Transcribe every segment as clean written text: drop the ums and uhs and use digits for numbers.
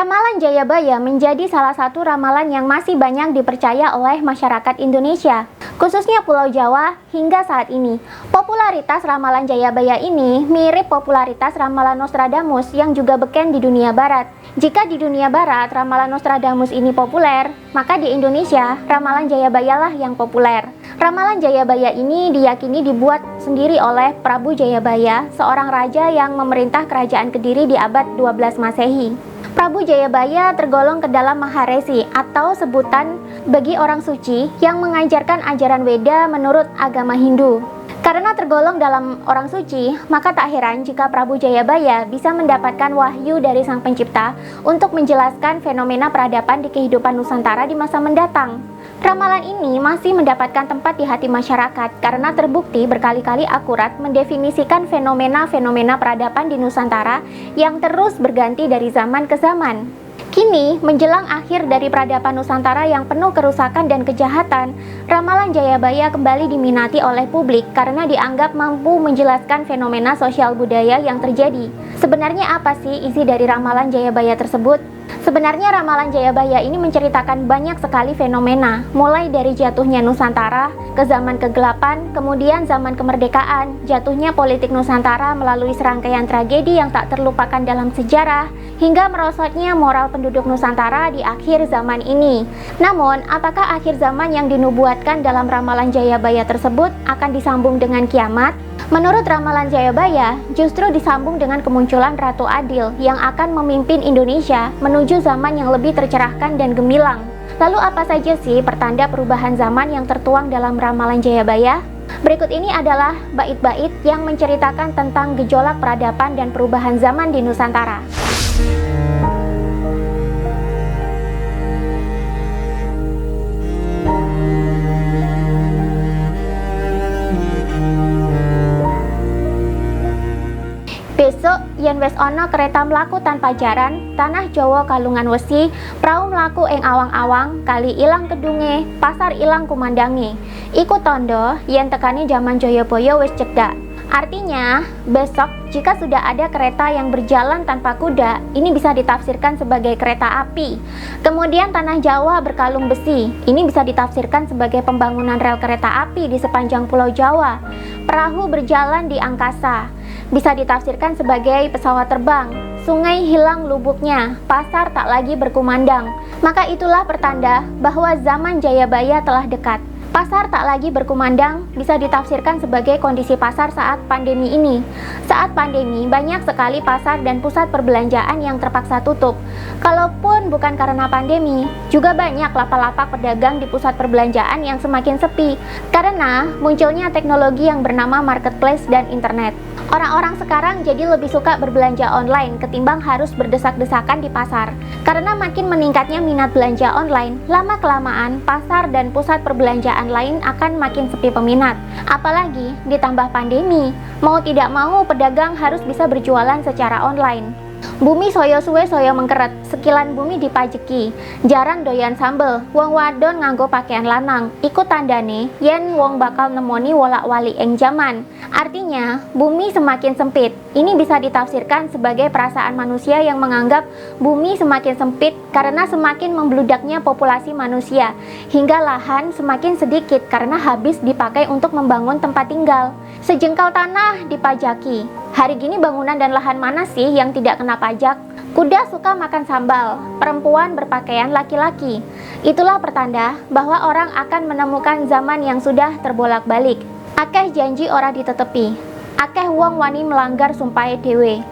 Ramalan Jayabaya menjadi salah satu ramalan yang masih banyak dipercaya oleh masyarakat Indonesia, khususnya Pulau Jawa hingga saat ini. Popularitas ramalan Jayabaya ini mirip popularitas ramalan Nostradamus yang juga beken di dunia barat. Jika di dunia barat ramalan Nostradamus ini populer, maka di Indonesia ramalan Jayabaya lah yang populer. Ramalan Jayabaya ini diyakini dibuat sendiri oleh Prabu Jayabaya, seorang raja yang memerintah kerajaan Kediri di abad 12 Masehi. Prabu Jayabaya tergolong ke dalam Maharesi atau sebutan bagi orang suci yang mengajarkan ajaran Weda menurut agama Hindu. Karena tergolong dalam orang suci, maka tak heran jika Prabu Jayabaya bisa mendapatkan wahyu dari Sang Pencipta untuk menjelaskan fenomena peradaban di kehidupan Nusantara di masa mendatang. Ramalan ini masih mendapatkan tempat di hati masyarakat karena terbukti berkali-kali akurat mendefinisikan fenomena-fenomena peradaban di Nusantara yang terus berganti dari zaman ke zaman. Kini, menjelang akhir dari peradaban Nusantara yang penuh kerusakan dan kejahatan, ramalan Jayabaya kembali diminati oleh publik karena dianggap mampu menjelaskan fenomena sosial budaya yang terjadi. Sebenarnya apa sih isi dari ramalan Jayabaya tersebut? Sebenarnya ramalan Jayabaya ini menceritakan banyak sekali fenomena, mulai dari jatuhnya Nusantara ke zaman kegelapan, kemudian zaman kemerdekaan, jatuhnya politik Nusantara melalui serangkaian tragedi yang tak terlupakan dalam sejarah, hingga merosotnya moral penduduk Nusantara di akhir zaman ini. Namun, apakah akhir zaman yang dinubuatkan dalam ramalan Jayabaya tersebut akan disambung dengan kiamat? Menurut ramalan Jayabaya, justru disambung dengan kemunculan Ratu Adil yang akan memimpin Indonesia menuju zaman yang lebih tercerahkan dan gemilang. Lalu apa saja sih pertanda perubahan zaman yang tertuang dalam ramalan Jayabaya? Berikut ini adalah bait-bait yang menceritakan tentang gejolak peradaban dan perubahan zaman di Nusantara. Besok, yen wis ana kereta mlaku tanpa jaran, tanah Jawa kalungan wesi, prau mlaku ing awang-awang, kali ilang kedunge, pasar ilang kumandange. Iku tondo yen tekane jaman Jayabaya wis cedhak. Artinya, besok jika sudah ada kereta yang berjalan tanpa kuda, ini bisa ditafsirkan sebagai kereta api. Kemudian tanah Jawa berkalung besi, ini bisa ditafsirkan sebagai pembangunan rel kereta api di sepanjang Pulau Jawa. Perahu berjalan di angkasa, bisa ditafsirkan sebagai pesawat terbang. Sungai hilang lubuknya, pasar tak lagi berkumandang. Maka itulah pertanda bahwa zaman Jayabaya telah dekat. Pasar tak lagi berkumandang bisa ditafsirkan sebagai kondisi pasar saat pandemi ini. Saat pandemi, banyak sekali pasar dan pusat perbelanjaan yang terpaksa tutup. Kalaupun bukan karena pandemi, juga banyak lapak-lapak pedagang di pusat perbelanjaan yang semakin sepi karena munculnya teknologi yang bernama marketplace dan internet. Orang-orang sekarang jadi lebih suka berbelanja online ketimbang harus berdesak-desakan di pasar. Karena makin meningkatnya minat belanja online, lama-kelamaan pasar dan pusat perbelanjaan lain akan makin sepi peminat. Apalagi ditambah pandemi, mau tidak mau pedagang harus bisa berjualan secara online. Bumi soyo suwe soyo mengkeret, sekilan bumi dipajeki, jaran doyan sambel, wong wadon nganggo pakaian lanang, iku tandane yen wong bakal nemoni wolak-walik ing jaman. Artinya, bumi semakin sempit. Ini bisa ditafsirkan sebagai perasaan manusia yang menganggap bumi semakin sempit karena semakin membludaknya populasi manusia, hingga lahan semakin sedikit karena habis dipakai untuk membangun tempat tinggal. Sejengkal tanah dipajaki. Hari gini bangunan dan lahan mana sih yang tidak kena pajak? Kuda suka makan sambal, perempuan berpakaian laki-laki. Itulah pertanda bahwa orang akan menemukan zaman yang sudah terbolak-balik. Akeh janji ora ditetepi, akeh wong wani melanggar sumpahe dhewe.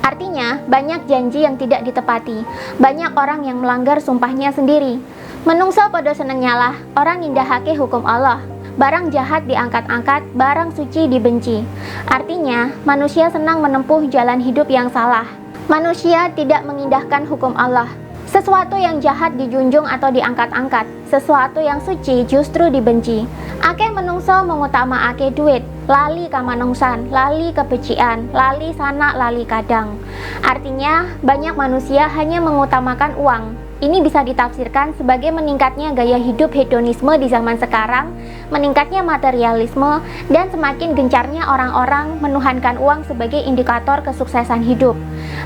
Artinya, banyak janji yang tidak ditepati, banyak orang yang melanggar sumpahnya sendiri. Menungso podo seneng nyalah, orang ngindahake hukum Allah. Barang jahat diangkat-angkat, barang suci dibenci. Artinya, manusia senang menempuh jalan hidup yang salah. Manusia tidak mengindahkan hukum Allah. Sesuatu yang jahat dijunjung atau diangkat-angkat, sesuatu yang suci justru dibenci. Akeh menungso mengutamaake duit, lali kamanungsan, lali kebecikan, lali sanak, lali kadang. Artinya, banyak manusia hanya mengutamakan uang. Ini bisa ditafsirkan sebagai meningkatnya gaya hidup hedonisme di zaman sekarang, meningkatnya materialisme, dan semakin gencarnya orang-orang menuhankan uang sebagai indikator kesuksesan hidup.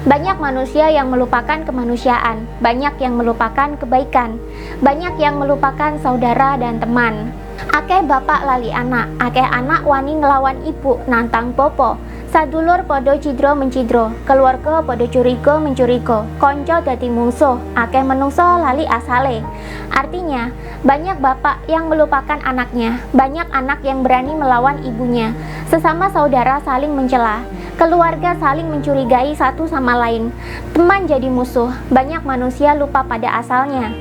Banyak manusia yang melupakan kemanusiaan, banyak yang melupakan kebaikan, banyak yang melupakan saudara dan teman. Akeh bapak lali anak, akeh anak wani ngelawan ibu nantang popo. Sadulur podo cidro mencidro, keluarga podo curiga mencuriga, konco dadi mungsuh, akeh menungso lali asale. Artinya, banyak bapak yang melupakan anaknya, banyak anak yang berani melawan ibunya, sesama saudara saling mencela, keluarga saling mencurigai satu sama lain, teman jadi musuh, banyak manusia lupa pada asalnya.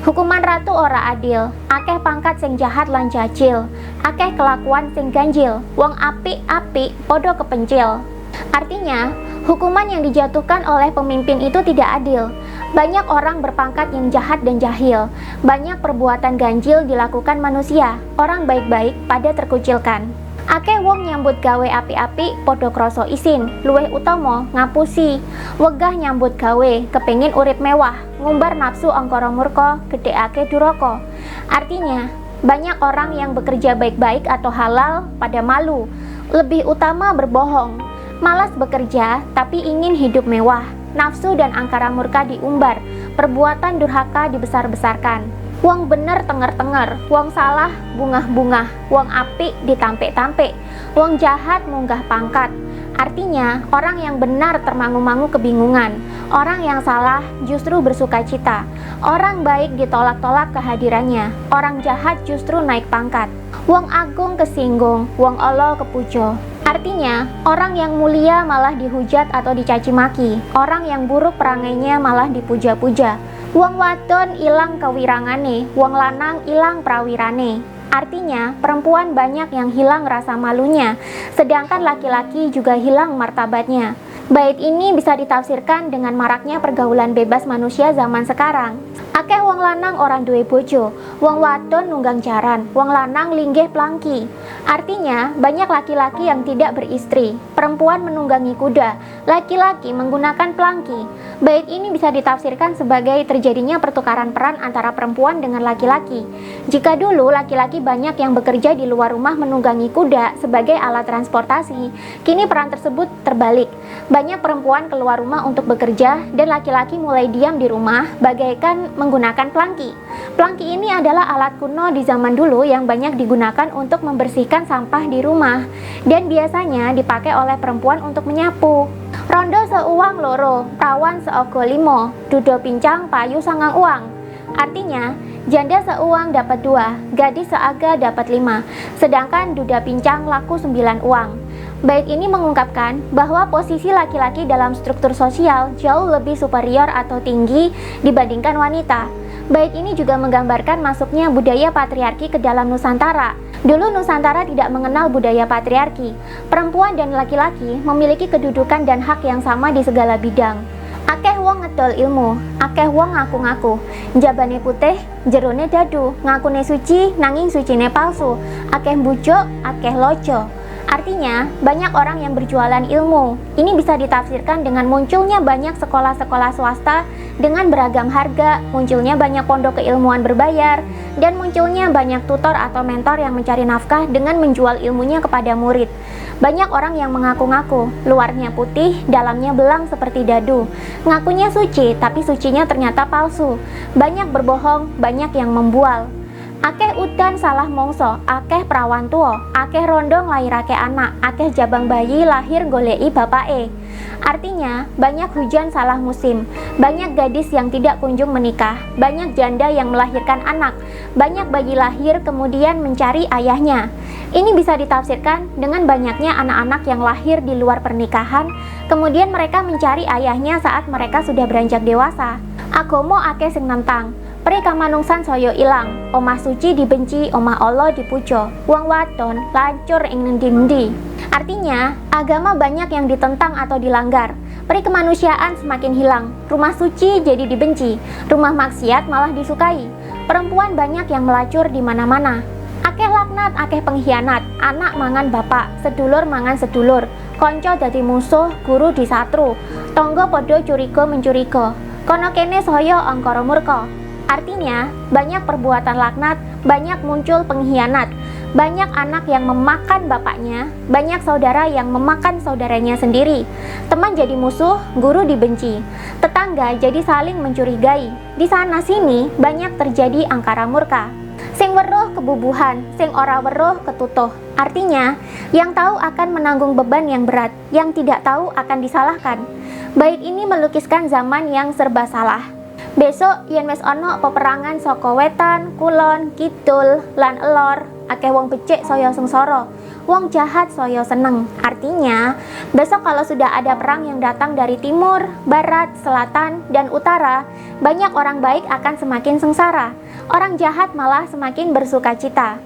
Hukuman ratu ora adil, akeh pangkat sing jahat lan jajil, akeh kelakuan sing ganjil, wong apik-apik podo kepencil. Artinya, hukuman yang dijatuhkan oleh pemimpin itu tidak adil. Banyak orang berpangkat yang jahat dan jahil, banyak perbuatan ganjil dilakukan manusia, orang baik-baik pada terkucilkan. Akeh wong nyambut gawe api-api podo kroso isin, luweh utama ngapusi, wegah nyambut gawe, kepengin urip mewah, ngumbar nafsu angkara murka, gedheake duraka. Artinya, banyak orang yang bekerja baik-baik atau halal pada malu, lebih utama berbohong, malas bekerja tapi ingin hidup mewah, nafsu dan angkara murka diumbar, perbuatan durhaka dibesar-besarkan. Wong bener tenger-tenger, wong salah bungah-bungah, wong apik ditampik-tampik, wong jahat munggah pangkat. Artinya, orang yang benar termangu-mangu kebingungan, orang yang salah justru bersuka cita, orang baik ditolak-tolak kehadirannya, orang jahat justru naik pangkat. Wong agung kesinggung, wong ala kepujo. Artinya, orang yang mulia malah dihujat atau dicaci maki, orang yang buruk perangainya malah dipuja-puja. Wong wadon ilang kewirangane, wong lanang ilang prawirane. Artinya, perempuan banyak yang hilang rasa malunya, sedangkan laki-laki juga hilang martabatnya. Bait ini bisa ditafsirkan dengan maraknya pergaulan bebas manusia zaman sekarang. Akeh wong lanang orang duwe bojo, wong wadon nunggang jaran, wong lanang linggih plangki. Artinya, banyak laki-laki yang tidak beristri, perempuan menunggangi kuda, laki-laki menggunakan plangki. Bait ini bisa ditafsirkan sebagai terjadinya pertukaran peran antara perempuan dengan laki-laki. Jika dulu laki-laki banyak yang bekerja di luar rumah menunggangi kuda sebagai alat transportasi, kini peran tersebut terbalik. Banyak perempuan keluar rumah untuk bekerja dan laki-laki mulai diam di rumah bagaikan menggunakan plangki. Plangki ini adalah alat kuno di zaman dulu yang banyak digunakan untuk membersihkan sampah di rumah dan biasanya dipakai oleh perempuan untuk menyapu. Rondo seuang loro, prawan seogo limo, dudo pincang payu sangang uang. Artinya, janda seuang dapat 2, gadis seaga dapat 5, sedangkan duda pincang laku 9 uang. Bait ini mengungkapkan bahwa posisi laki-laki dalam struktur sosial jauh lebih superior atau tinggi dibandingkan wanita. Bait ini juga menggambarkan masuknya budaya patriarki ke dalam Nusantara. Dulu Nusantara tidak mengenal budaya patriarki. Perempuan dan laki-laki memiliki kedudukan dan hak yang sama di segala bidang. Akeh wong ngedol ilmu, akeh wong ngaku-ngaku, jabane putih, jerone dadu, ngakune suci, nanging sucine palsu, akeh bujuk, akeh lojo. Artinya, banyak orang yang berjualan ilmu. Ini bisa ditafsirkan dengan munculnya banyak sekolah-sekolah swasta dengan beragam harga, munculnya banyak pondok keilmuan berbayar, dan munculnya banyak tutor atau mentor yang mencari nafkah dengan menjual ilmunya kepada murid. Banyak orang yang mengaku-ngaku, luarnya putih, dalamnya belang seperti dadu. Ngakunya suci, tapi sucinya ternyata palsu. Banyak berbohong, banyak yang membual. Akeh udan salah mongso, akeh prawan tua, akeh rondo nglairake anak, akeh jabang bayi lahir golei bapake. Artinya, banyak hujan salah musim, banyak gadis yang tidak kunjung menikah, banyak janda yang melahirkan anak, banyak bayi lahir kemudian mencari ayahnya. Ini bisa ditafsirkan dengan banyaknya anak-anak yang lahir di luar pernikahan, kemudian mereka mencari ayahnya saat mereka sudah beranjak dewasa. Agomo akeh sing nentang, Prika manungsan saya ilang, omah suci dibenci, omah Allah dipuja, wong wadon lancur ing ngendi-endi. Artinya, agama banyak yang ditentang atau dilanggar, peri kemanusiaan semakin hilang, rumah suci jadi dibenci, rumah maksiat malah disukai, perempuan banyak yang melacur di mana-mana. Akeh laknat, akeh pengkhianat, anak mangan bapak, sedulur mangan sedulur, konco dadi musuh, guru disatru, tonggo podo curiga mencuriga. Kono kene saya angkara murka. Artinya, banyak perbuatan laknat, banyak muncul pengkhianat, banyak anak yang memakan bapaknya, banyak saudara yang memakan saudaranya sendiri, teman jadi musuh, guru dibenci, tetangga jadi saling mencurigai. Di sana sini banyak terjadi angkara murka. Sing weruh kebubuhan, sing ora weruh ketutuh. Artinya, yang tahu akan menanggung beban yang berat, yang tidak tahu akan disalahkan. Bait ini melukiskan zaman yang serba salah. Besok yen wis ana peperangan saka wetan, kulon, kidul, lan elor, akeh wong becik saya sengsara, wong jahat saya seneng. Artinya, besok kalau sudah ada perang yang datang dari timur, barat, selatan, dan utara, banyak orang baik akan semakin sengsara. Orang jahat malah semakin bersukacita.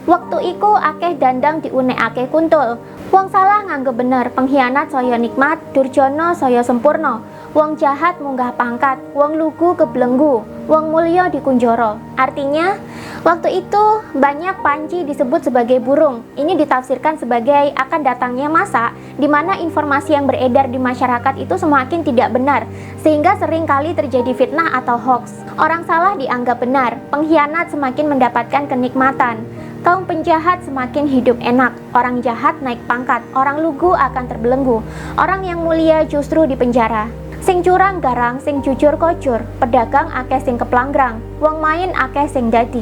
Waktu iku akeh dandang diunekake kuntul. Wong salah nganggep bener, pengkhianat saya nikmat, durjana saya sempurna. Wong jahat munggah pangkat, wong lugu kebelenggu, wong mulya dikunjara. Artinya, waktu itu banyak panci disebut sebagai burung. Ini ditafsirkan sebagai akan datangnya masa di mana informasi yang beredar di masyarakat itu semakin tidak benar, sehingga sering kali terjadi fitnah atau hoax. Orang salah dianggap benar, pengkhianat semakin mendapatkan kenikmatan. Kaum penjahat semakin hidup enak, orang jahat naik pangkat, orang lugu akan terbelenggu, orang yang mulia justru dipenjara. Sing curang garang, sing jujur kocur, pedagang akeh sing keplanggrang, wong main akeh sing dadi.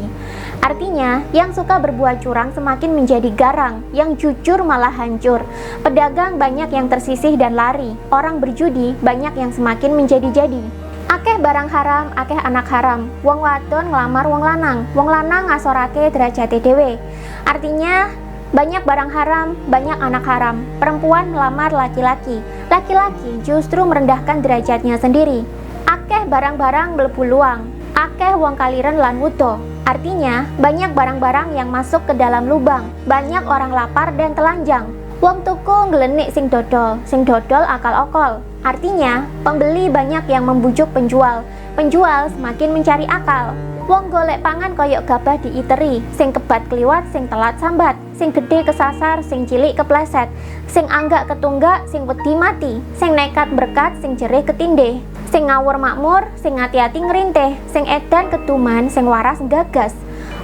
Artinya, yang suka berbuat curang semakin menjadi garang, yang jujur malah hancur. Pedagang banyak yang tersisih dan lari, orang berjudi banyak yang semakin menjadi-jadi. Akeh barang haram, akeh anak haram, wong wadon nglamar wong lanang ngasorake derajate dhewe. Artinya, banyak barang haram, banyak anak haram, perempuan melamar laki-laki, laki-laki justru merendahkan derajatnya sendiri. Akeh barang-barang mlebu luang, akeh wong kaliren lan wudo. Artinya, banyak barang-barang yang masuk ke dalam lubang, banyak orang lapar dan telanjang. Wong tuku ngelenik sing dodol akal-okol. Artinya, pembeli banyak yang membujuk penjual, penjual semakin mencari akal. Wong golek pangan koyok gabah diiteri, sing kebat kliwat, sing telat sambat, sing gede kesasar, sing cilik kepleset, sing anggak ketunggak, sing wedi mati, sing nekat berkat, sing jerih ketindih, sing ngawur makmur, sing hati-hati ngerintih, sing edan ketuman, sing waras gagas.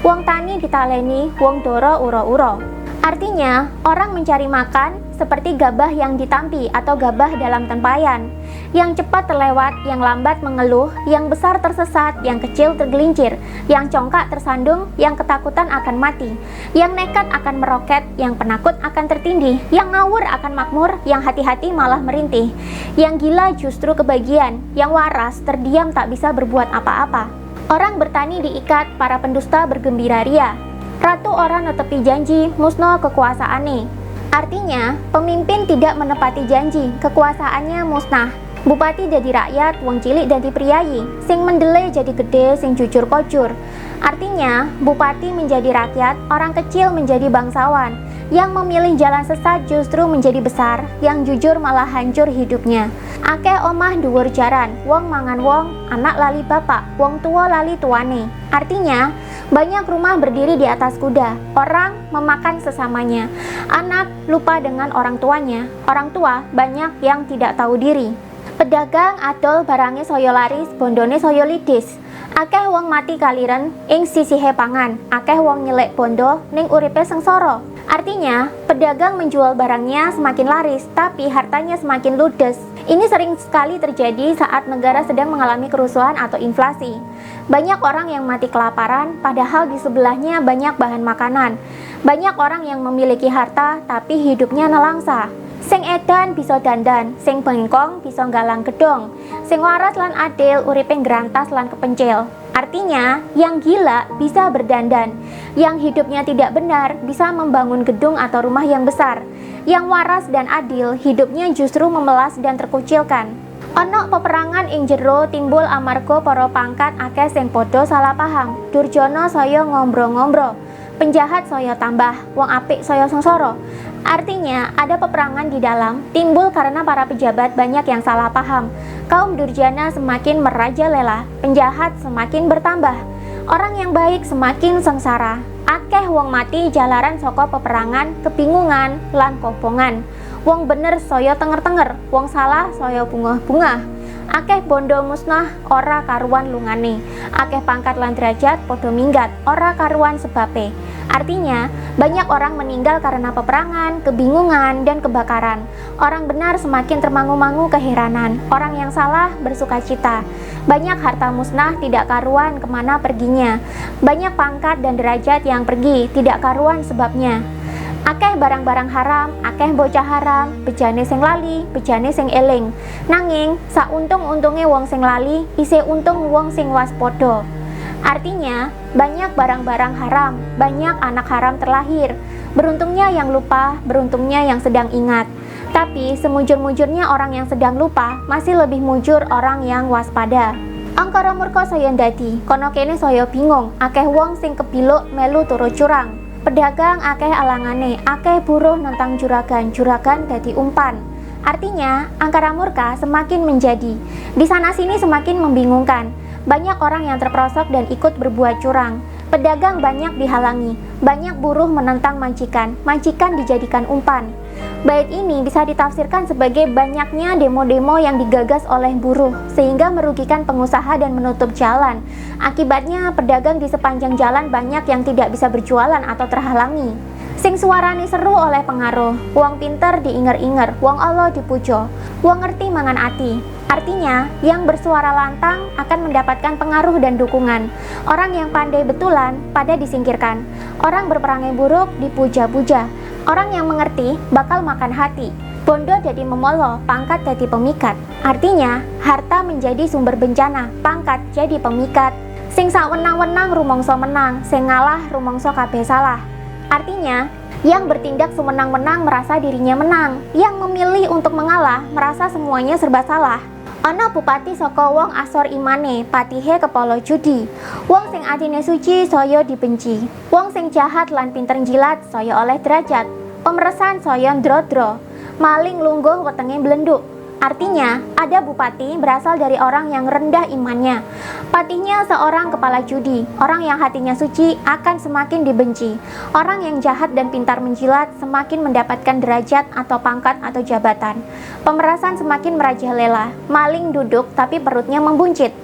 Wong tani ditaleni, wong doro uro-uro. Artinya, orang mencari makan seperti gabah yang ditampi atau gabah dalam tempayan. Yang cepat terlewat, yang lambat mengeluh, yang besar tersesat, yang kecil tergelincir, yang congkak tersandung, yang ketakutan akan mati, yang nekat akan meroket, yang penakut akan tertindih, yang ngawur akan makmur, yang hati-hati malah merintih, yang gila justru kebagian, yang waras terdiam tak bisa berbuat apa-apa. Orang bertani diikat, para pendusta bergembira ria. Ratu ora netepi janji, musno kekuasaane. Artinya, pemimpin tidak menepati janji, kekuasaannya musnah. Bupati jadi rakyat, wong cilik jadi priayi, sing mendele jadi gede, sing jujur kocur. Artinya, bupati menjadi rakyat, orang kecil menjadi bangsawan. Yang memilih jalan sesat justru menjadi besar, yang jujur malah hancur hidupnya. Akeh omah dhuwur jaran, wong mangan wong, anak lali bapak, wong tua lali tuane. Artinya, banyak rumah berdiri di atas kuda, orang memakan sesamanya, anak lupa dengan orang tuanya, orang tua banyak yang tidak tahu diri. Pedagang adol barange saya laris, bondone saya lidis. Akeh wong mati kaliren ing sisihe pangan, akeh wong nyelek bondo ning uripe sengsara. Artinya, pedagang menjual barangnya semakin laris, tapi hartanya semakin ludes. Ini sering sekali terjadi saat negara sedang mengalami kerusuhan atau inflasi. Banyak orang yang mati kelaparan, padahal di sebelahnya banyak bahan makanan. Banyak orang yang memiliki harta, tapi hidupnya nelangsa. Sing edan bisa dandan, sing bengkong bisa nggalang gedong, sing waras lan adil uripe ngrantas lan kepencil. Artinya, yang gila bisa berdandan, yang hidupnya tidak benar bisa membangun gedung atau rumah yang besar, yang waras dan adil hidupnya justru memelas dan terkucilkan. Ono peperangan ing jero timbul amarga para pangkat akeh sing padha salah paham. Durjana saya ngombro-ngombro, penjahat saya tambah, wong apik saya sengsara. Artinya, ada peperangan di dalam timbul karena para pejabat banyak yang salah paham. Kaum durjana semakin merajalela, penjahat semakin bertambah. Orang yang baik semakin sengsara. Akeh wong mati jalaran saka peperangan, kebingungan, lan kobongan. Wong bener saya tenger-tenger, wong salah saya bungah-bungah. Akeh bondo musnah ora karuan lungane, akeh pangkat lan derajat padha minggat ora karuan sebabe. Artinya, banyak orang meninggal karena peperangan, kebingungan, dan kebakaran. Orang benar semakin termangu-mangu keheranan, orang yang salah bersukacita. Banyak harta musnah tidak karuan kemana perginya. Banyak pangkat dan derajat yang pergi tidak karuan sebabnya. Akeh barang-barang haram, akeh bocah haram, bejane sing lali, bejane sing eling. Nanging, sauntung-untunge wong sing lali, isih untung wong sing waspada. Artinya, banyak barang-barang haram, banyak anak haram terlahir. Beruntungnya yang lupa, beruntungnya yang sedang ingat. Tapi, semujur-mujurnya orang yang sedang lupa, masih lebih mujur orang yang waspada. Angkara murka saya ndadi, kono kene saya bingung, akeh wong sing kebiluk melu turu curang. Pedagang akeh alangane, akeh buruh nentang juragan, juragan dadi umpan. Artinya, angkara murka semakin menjadi. Di sana-sini semakin membingungkan. Banyak orang yang terperosok dan ikut berbuat curang. Pedagang banyak dihalangi, banyak buruh menentang majikan, majikan dijadikan umpan. Bait ini bisa ditafsirkan sebagai banyaknya demo-demo yang digagas oleh buruh, sehingga merugikan pengusaha dan menutup jalan. Akibatnya, pedagang di sepanjang jalan banyak yang tidak bisa berjualan atau terhalangi. Sing suarane seru oleh pengaruh, wong pinter diinger-inger, wong Allah dipuja, wong ngerti mangan ati. Artinya, yang bersuara lantang akan mendapatkan pengaruh dan dukungan. Orang yang pandai betulan pada disingkirkan. Orang berperangai buruk dipuja-puja. Orang yang mengerti bakal makan hati. Bondo jadi memolo, pangkat jadi pemikat. Artinya, harta menjadi sumber bencana, pangkat jadi pemikat. Sing sak wenang-wenang rumangsa menang, sing ngalah rumangsa kabeh salah. Artinya, yang bertindak sewenang-wenang merasa dirinya menang, yang memilih untuk mengalah merasa semuanya serba salah. Ana bupati saka wong asor imane, patihe kepala judi. Wong sing atine suci saya dibenci. Wong sing jahat lan pinter jilat saya oleh derajat. Pemeresan saya ndrodro. Maling lungguh wetenge blenduk. Artinya, ada bupati berasal dari orang yang rendah imannya. Patihnya seorang kepala judi. Orang yang hatinya suci akan semakin dibenci. Orang yang jahat dan pintar menjilat semakin mendapatkan derajat atau pangkat atau jabatan. Pemerasan semakin merajalela. Maling duduk tapi perutnya membuncit.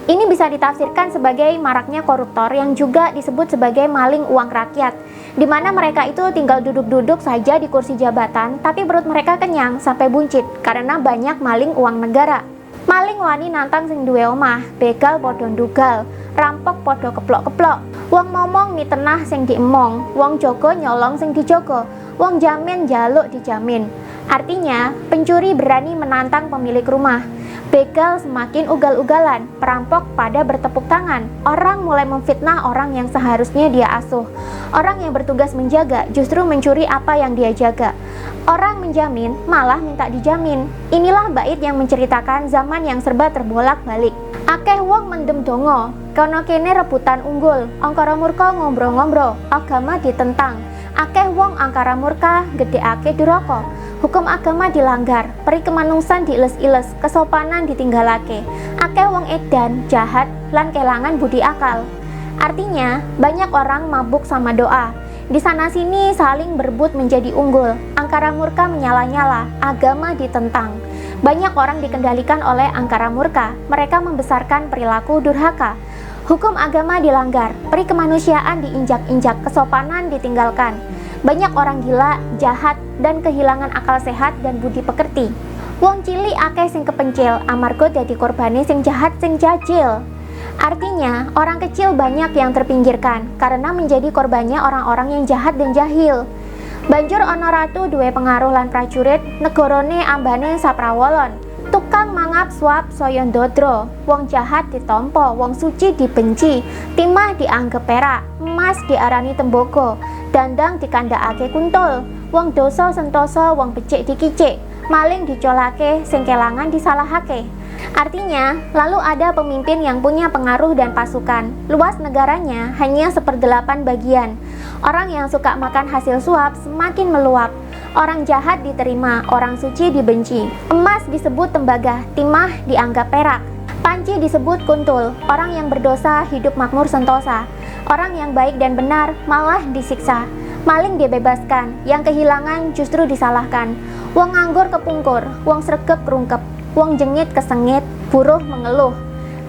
Ini bisa ditafsirkan sebagai maraknya koruptor yang juga disebut sebagai maling uang rakyat, di mana mereka itu tinggal duduk-duduk saja di kursi jabatan, tapi perut mereka kenyang sampai buncit karena banyak maling uang negara. Maling wani nantang sing duwe omah, begal podo ndugal, rampok podo keplok-keplok. Wong momong mitenah sing diemong, wong jogo nyolong sing dijogo, wong jamin jaluk dijamin. Artinya, pencuri berani menantang pemilik rumah. Begal semakin ugal-ugalan, perampok pada bertepuk tangan. Orang mulai memfitnah orang yang seharusnya dia asuh. Orang yang bertugas menjaga justru mencuri apa yang dia jaga. Orang menjamin malah minta dijamin. Inilah bait yang menceritakan zaman yang serba terbolak-balik. Akeh wong mendem dongo, kono kene rebutan unggul, angkara murka ngombro-ngombro, agama ditentang. Akeh wong angkara murka gedheake duraka. Hukum agama dilanggar, peri kemanungsan diiles-iles, kesopanan ditinggalake. Akeh wong edan, jahat, lan kelangan budi akal. Artinya, banyak orang mabuk sama doa. Di sana-sini saling berebut menjadi unggul. Angkara murka menyala-nyala, agama ditentang. Banyak orang dikendalikan oleh angkara murka. Mereka membesarkan perilaku durhaka. Hukum agama dilanggar, peri kemanusiaan diinjak-injak, kesopanan ditinggalkan. Banyak orang gila, jahat, dan kehilangan akal sehat dan budi pekerti. Wong cili akeh sing kepencil, amarga dadi korbane sing jahat sing jajil. Artinya, orang kecil banyak yang terpinggirkan karena menjadi korbannya orang-orang yang jahat dan jahil. Banjur ana ratu duwe pengaruh lan prajurit, negarane ambane saprawolon. Tukang mangap suap saya ndodro, wong jahat ditompo, wong suci dibenci, timah dianggep perak, emas diarani tembogo, dandang dikandhakake kuntul, wong dosa sentosa, wong becik dikicik, maling dicolake, sing kelangan disalahake. Artinya, lalu ada pemimpin yang punya pengaruh dan pasukan. Luas negaranya hanya 1/8 bagian. Orang yang suka makan hasil suap semakin meluap. Orang jahat diterima, orang suci dibenci. Emas disebut tembaga, timah dianggap perak. Panci disebut kuntul. Orang yang berdosa hidup makmur sentosa. Orang yang baik dan benar malah disiksa. Maling dibebaskan, yang kehilangan justru disalahkan. Wong nganggur kepungkur, wong sregep kerungkep, wong jengit kesengit, buruh mengeluh.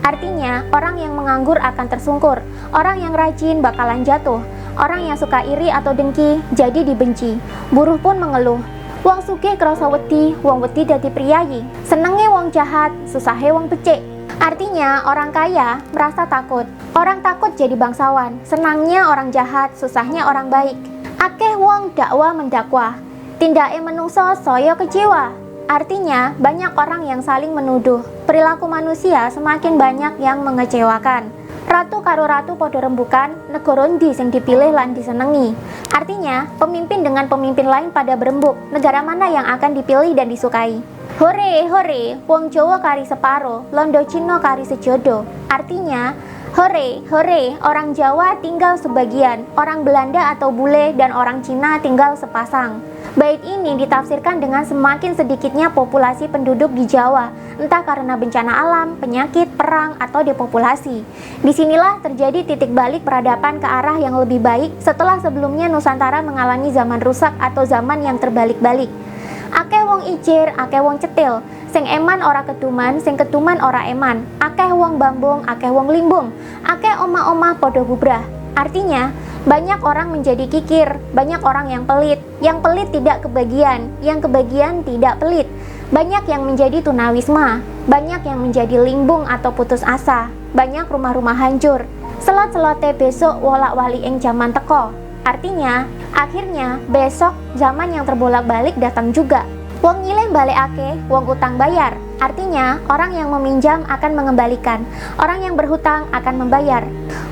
Artinya, orang yang menganggur akan tersungkur, orang yang rajin bakalan jatuh, orang yang suka iri atau dengki jadi dibenci. Buruh pun mengeluh. Wong sugih krasa wedi, wong wedi dadi priyayi. Senenge wong jahat, susahe wong becik. Artinya, orang kaya merasa takut. Orang takut jadi bangsawan. Senangnya orang jahat, susahnya orang baik. Akeh wong dakwah mendakwah. Tindake menungso saya kecewa. Artinya, banyak orang yang saling menuduh. Perilaku manusia semakin banyak yang mengecewakan. Ratu karo ratu podo rembukan, negara ndi sing dipilih lan disenengi. Artinya, pemimpin dengan pemimpin lain pada berembuk, negara mana yang akan dipilih dan disukai. Hore, hore, wong Jawa kari separo, londo Cina kari sejodo. Artinya, hore, hore, orang Jawa tinggal sebagian, orang Belanda atau bule dan orang Cina tinggal sepasang. Bait ini ditafsirkan dengan semakin sedikitnya populasi penduduk di Jawa, entah karena bencana alam, penyakit, perang, atau depopulasi. Disinilah terjadi titik balik peradaban ke arah yang lebih baik setelah sebelumnya Nusantara mengalami zaman rusak atau zaman yang terbalik-balik. Akeh wong ijir, akeh wong cetil, sing eman ora keduman, sing keduman ora eman. Akeh wong bambung, akeh wong limbung, akeh omah-omah podo bubrah. Artinya, banyak orang menjadi kikir, banyak orang yang pelit tidak kebagian, yang kebagian tidak pelit. Banyak yang menjadi tunawisma, banyak yang menjadi limbung atau putus asa, banyak rumah-rumah hancur. Selot-selote besok wolak-wali ing jaman teko. Artinya, akhirnya besok zaman yang terbolak-balik datang juga. Wong nyileh balekake, wong utang bayar. Artinya, orang yang meminjam akan mengembalikan, orang yang berhutang akan membayar.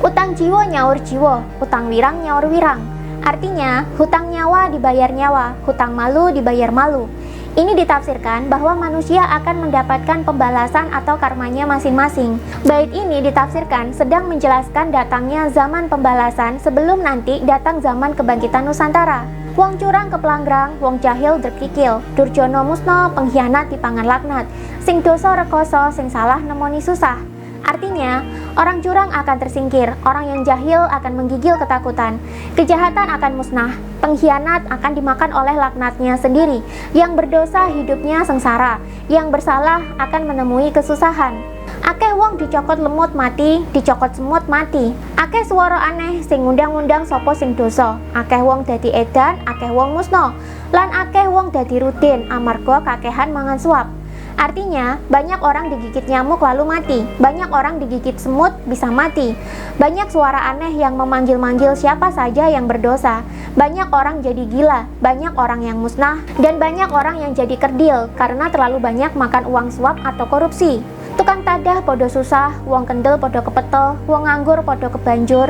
Utang jiwa nyaur jiwa, utang wirang nyaur wirang. Artinya, hutang nyawa dibayar nyawa, hutang malu dibayar malu. Ini ditafsirkan bahwa manusia akan mendapatkan pembalasan atau karmanya masing-masing. Bait ini ditafsirkan sedang menjelaskan datangnya zaman pembalasan sebelum nanti datang zaman kebangkitan Nusantara. Wong curang kepelanggrang, wong jahil derkikil, durjana musna, pengkhianat dipangan laknat, sing dosa rekoso, sing salah nemoni susah. Artinya, orang curang akan tersingkir, orang yang jahil akan menggigil ketakutan, kejahatan akan musnah, pengkhianat akan dimakan oleh laknatnya sendiri, yang berdosa hidupnya sengsara, yang bersalah akan menemui kesusahan. Akeh wong dicokot lemut mati, dicokot semut mati. Akeh swara aneh sing ngundang-undang sapa sing dosa. Akeh wong dadi edan, akeh wong musna, lan akeh wong dadi rudin amarga kakehan mangan suap. Artinya, banyak orang digigit nyamuk lalu mati, banyak orang digigit semut bisa mati, banyak suara aneh yang memanggil-manggil siapa saja yang berdosa, banyak orang jadi gila, banyak orang yang musnah, dan banyak orang yang jadi kerdil karena terlalu banyak makan uang suap atau korupsi. Tukang tadah podo susah, wong kendel podo kepetel, wong nganggur podo kebanjur.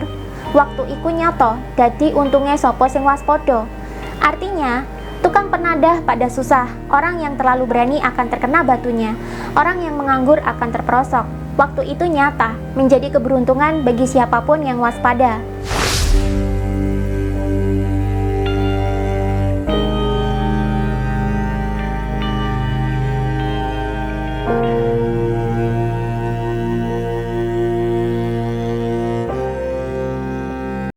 Waktu iku nyato, dadi untungnya sopo sing waspodo. Artinya, tukang penadah pada susah, orang yang terlalu berani akan terkena batunya, orang yang menganggur akan terperosok. Waktu itu nyata, menjadi keberuntungan bagi siapapun yang waspada.